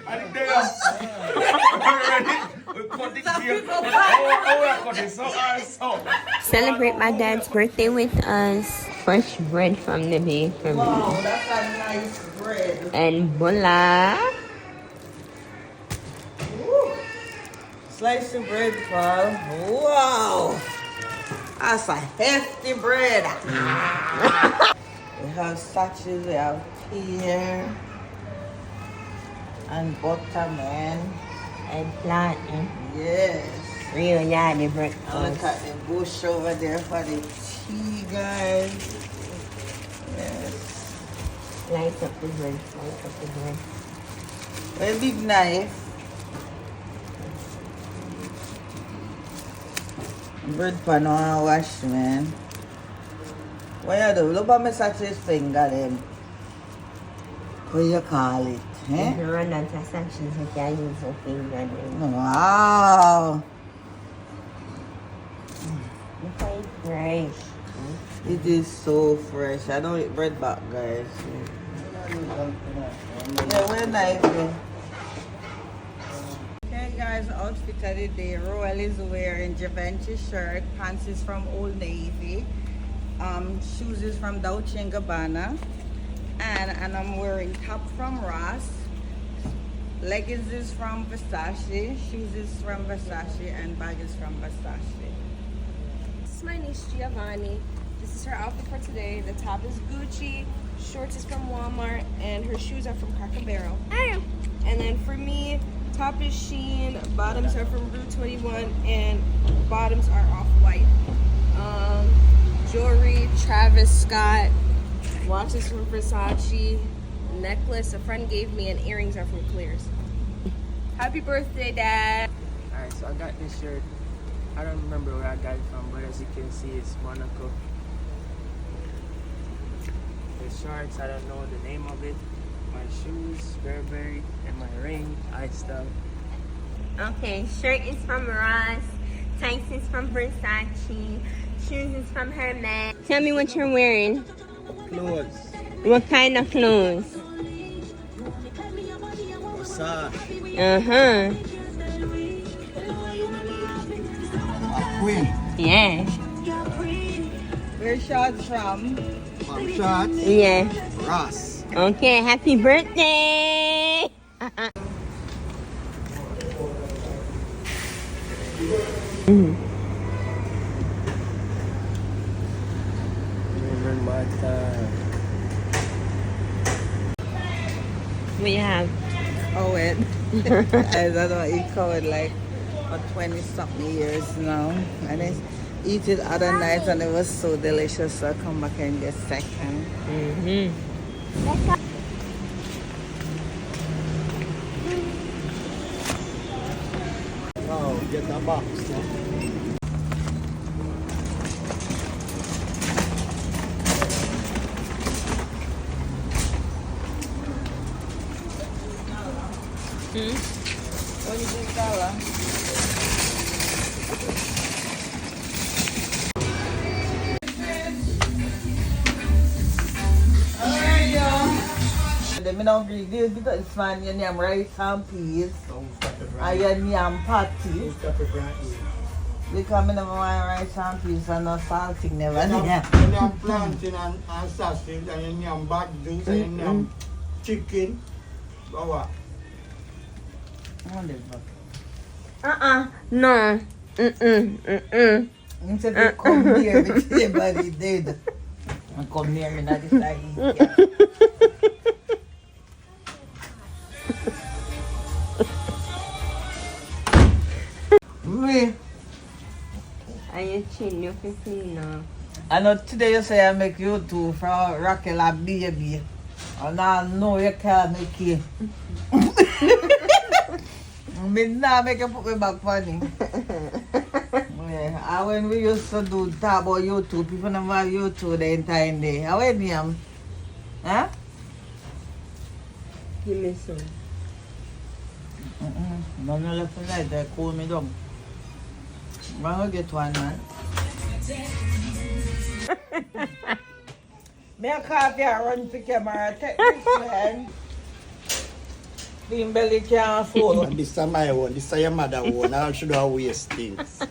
And there. Already. We cut the cake. Oh, cut it so also. Celebrate my dad's birthday with us. Fresh bread from the bakery. Wow, that's a nice bread. And bola. Slice of bread, Paul. Wow! That's a hefty bread. We have sausages, we have pear and butter, man. Eggplant. Yes. Real daddy And breakfast. look at the bush over there for the tea, guys. Yes. Slice up the bread. Slice up the bread. A big knife. Bread pan on wash, man. What you do? Look at my sausage finger, them. What you call it? Eh? If you run out of sausages, you can use your finger. Wow. Look how it's fresh. It is so fresh. I don't eat bread back, guys. Yeah, we're nice. Okay, guys, outfit of the day. Royal is wearing Givenchy shirt. Pants is from Old Navy. Shoes is from Dolce & Gabbana. And I'm wearing top from Ross. Leggings is from Versace. Shoes is from Versace. And bag is from Versace. This is my niece Giovanni. This is her outfit for today. The top is Gucci, shorts is from Walmart, and her shoes are from Cracker Barrel. And then for me, top is Shein, bottoms are from Rue 21, and bottoms are Off-White. Jewelry, Travis Scott, watches from Versace, necklace a friend gave me, and earrings are from Clears. Happy birthday, Dad! Alright, so I got this shirt. I don't remember where I got it from, but as you can see, it's Monaco. The shorts, I don't know the name of it. My shoes, Burberry, and my ring, iStuff. Okay, shirt is from Ross. Tights is from Versace. Shoes is from Hermes. Tell me what you're wearing. Clothes, What kind of clothes? Versace, Uh-huh. Queen, Yeah. Where shorts from? Mom Shots, Yeah. Ross. Okay, happy birthday! Remember my time. We have Cowed. I don't know, eat cowed like for 20 something years now. And I eat it other nights and it was so delicious, so I come back and get second. Oh, get that box. No? What do you think, Carla? Let me not read this because it's man, you name rice and peas. And you name patty. Because I never want rice and peas and no salting never. You have plantain and sausage, and you have bad juice, and you have chicken. Or what? No. You said you come here with everybody dead. And come near me now this time. Me. Are you chilling your face now? I know today you say I make you two for Raquel a baby. And I know you can't make it. Me nah make you put me back funny. Yeah. And when we used to do talk about YouTube, people never have YouTube the entire day. How are you? Huh? Give me some. No, no left tonight, they cool me down. I'm gonna get one, man. Me a coffee and run for camera, take this man. Clean belly can't fall. And this is my own. This is your mother own. I should have waste things.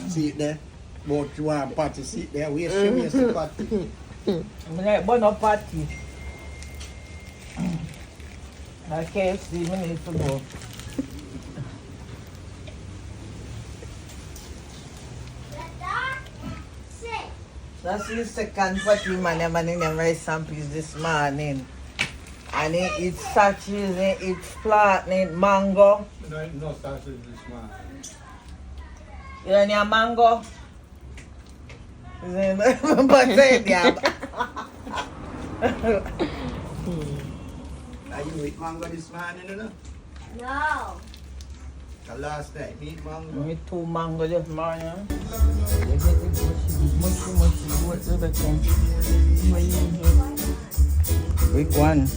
See it there? Both you want party. See it there? Waste the party. I'm like, but no party. At KFC, we need to go. That's the second party, man. I'm in them rice and peas this morning. And it eats sausages, it eats flat, it eats mango. No sausage this morning. You want your mango? But say it, yeah. Are you eat mango this morning, you know? No. The last night, eat mango. Me two mango this morning. Mushy, which one?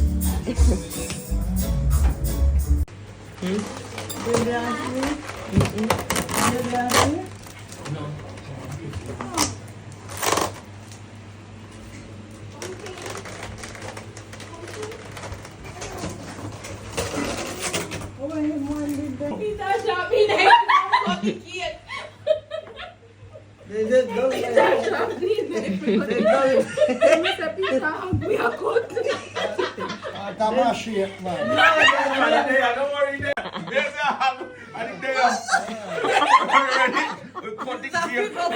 Tamashi, man. Don't worry there. There's a ham. And there. Ready? We cut the cake. Oh,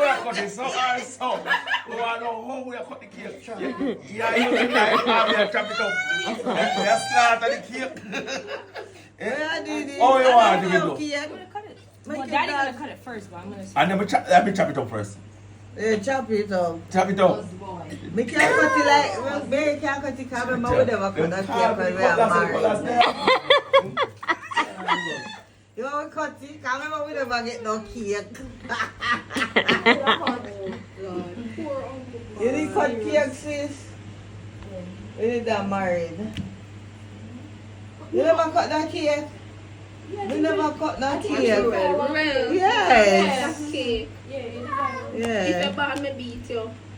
we are cutting so and so. Oh, I know how we are cutting the cake. Yeah, you can chop it up. We are slaughter the cake. Oh, you want to do? Well, Daddy gonna cut it first, but I'm gonna. And then let me chop it up first. Chop it up. Chop it up. Me can't cut it like, well, baby can't cut it because my mother never cut that cake when we are married. You want to cut it because my mother never get no cake. You didn't cut cake, sis? You did that married. You never cut that cake? You never cut that cake? Yes. Yeah.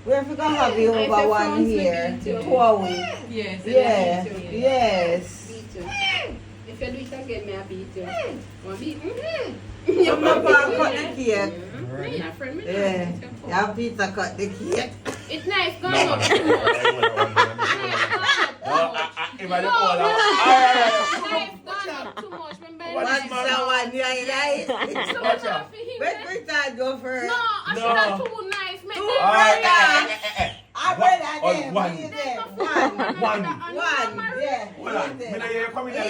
We have to have you over 1 year. 2 weeks. Yes. Yeah. Yes. If you do it again, may I beat you? Want beat? Your mama cut the cake. Yeah, friend, me Yeah. Your pizza cut the cake. It's nice, gone up too much. If I don't Nice, gone up too much. Remember, What's nice. that one? Yeah, yeah. So much for him. Wait, we time go first. No, I should have too nice. Make them I read that One. there. One. One. Yeah. Hold on. Me know you come in and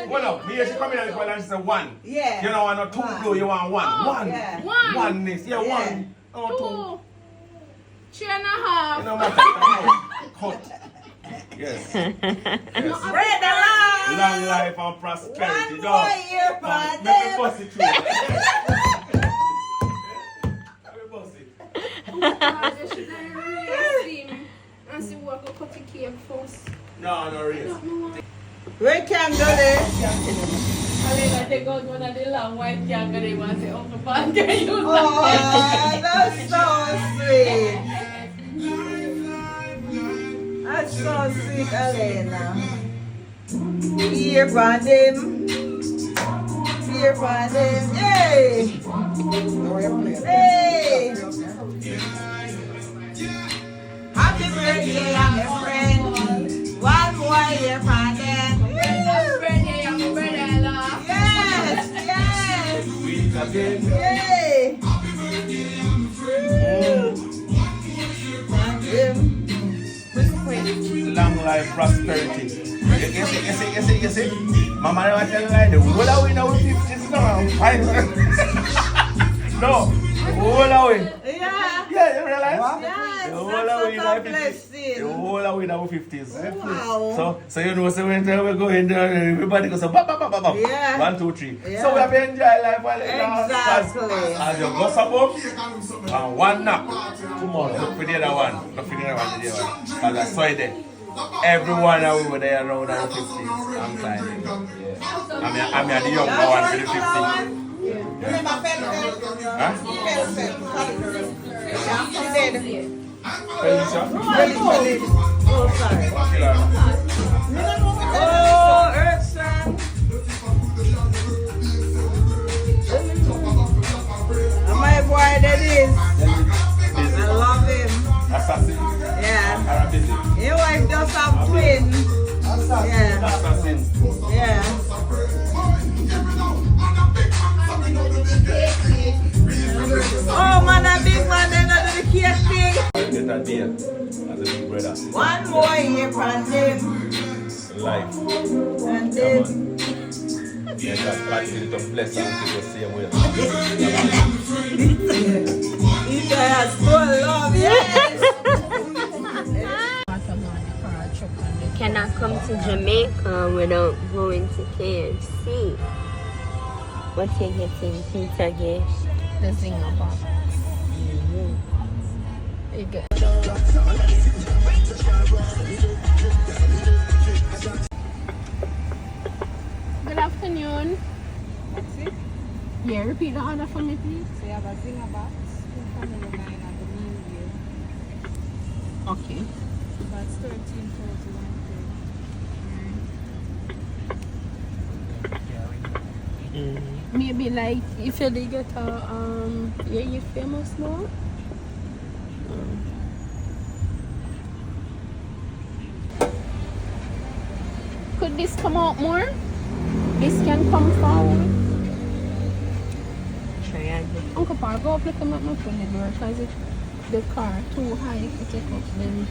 hold on. Me hear she come in and she say 1. Yeah. You don't want no 2 blue, you want 1. Oh, 1. yeah. 1 is. Yeah, 1. Oh, 2. 3.5. You know what? Cut. Yes. Spread around. Long life and prosperity. 1 more year, Make me brother. bust it through. Let me bust it. And see what I cut the cake first. No, no, really. Where can go there? I take out one of the long white candle they want to say, Uncle Pan, can you use Oh, that's so sweet. That's so sweet, Elena. Here, Brandon. Here, Brandon. Hey! Hey! Happy birthday, I'm your friend. 1 more year, Brandon. Happy birthday, happy birthday, love. Yes, yes. Sweet again. Yay! Long life, prosperity. You see. Mama never tell you like the whole away now with 50s now. No, whole away. Yeah. Yeah, you realize? Yes, The whole that's away such now a with 50s. blessing. The whole away now with 50s. Wow. So you know, so when we go in there, everybody goes so bam, bam, bam, bam, bam. Yeah. 1, 2, 3. Yeah. So we have to enjoy life while it Exactly. as you go up, and 1 nap. Tomorrow, look for the other one. Look for the other one. Because I saw it there. Everyone over there around the 50s. I'm signing. Yeah. I'm the younger one for the 50s. Remember Huh? Felicia? Oh, sorry. What killer? Oh, Earth, sir. Assassin. Yeah. Oh man, a big man, then I do the KFC. Get a deal as a big brother. One more year from them. Life. And Yeah, then. man. Yeah, God continue to bless and keep us the same way. You guys so love, yes. You cannot come to Jamaica without going to KFC. What you getting, pizza gift? The zinger box. You get. Good afternoon. Yeah, repeat the order for me, please. So you have a zinger box, family line at the new year. Okay. That's 1341. Maybe like if you did get a yeah, you famous now. Could this come out more? This can come forward. Uncle Paul, go up, look at my phone the door because if the car too high to take up then.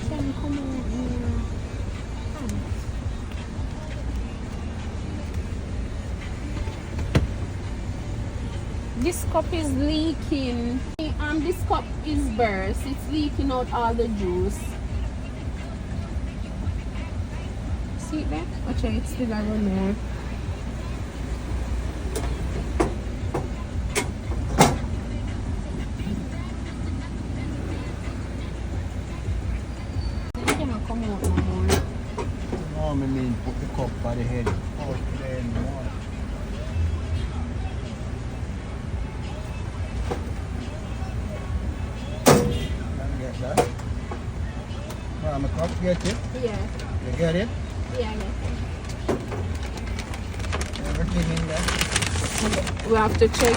Can come out more. This cup is leaking. This cup is burst. It's leaking out all the juice. See it there? Watch out, it's still around there. It cannot come out no more. No, I mean put the cup by the head. Oh, then more. Get that? Mama, cup, get it? Yeah, You get it? yeah. Everything in there? We have to check.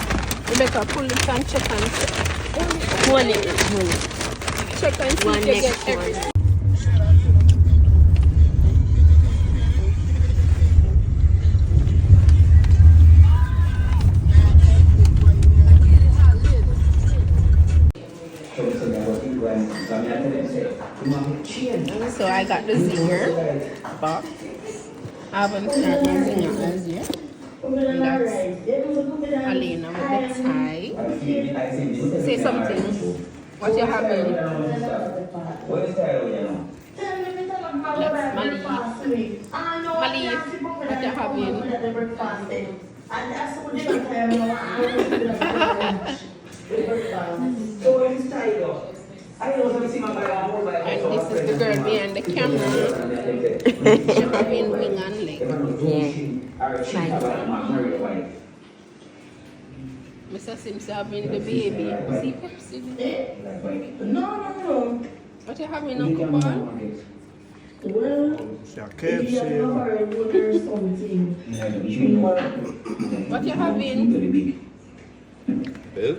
Rebecca, pull it and check and check. One it. Check and see One if you next get everything. one. So I got the zinger box. I haven't turned my zinger as yet. And that's Alina with the tie. Say something. What you having? That's Mali. Mali, what you having? And this is the girl behind the camera. She having wing and leg. Mr. Sims having the baby. See Pepsi? No. What you having, Uncle Paul? It's a KFC. What you having? Bill?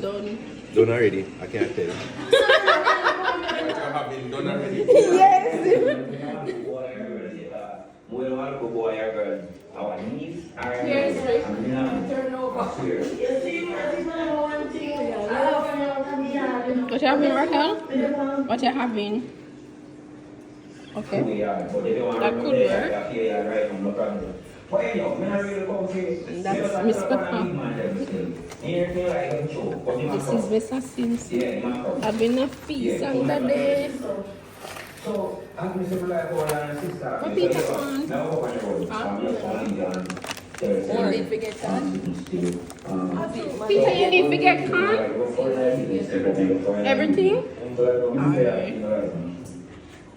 Done. Done already. I can't tell. What you have been done already? Here's Rick. What you having, Raquel? What you having? Okay. That could work. And that's Miss Pepper. This is Mr. Sims. Having a feast on the day. What Peter Pan? You need to get can? Peter, you need to get can? Everything? Alright.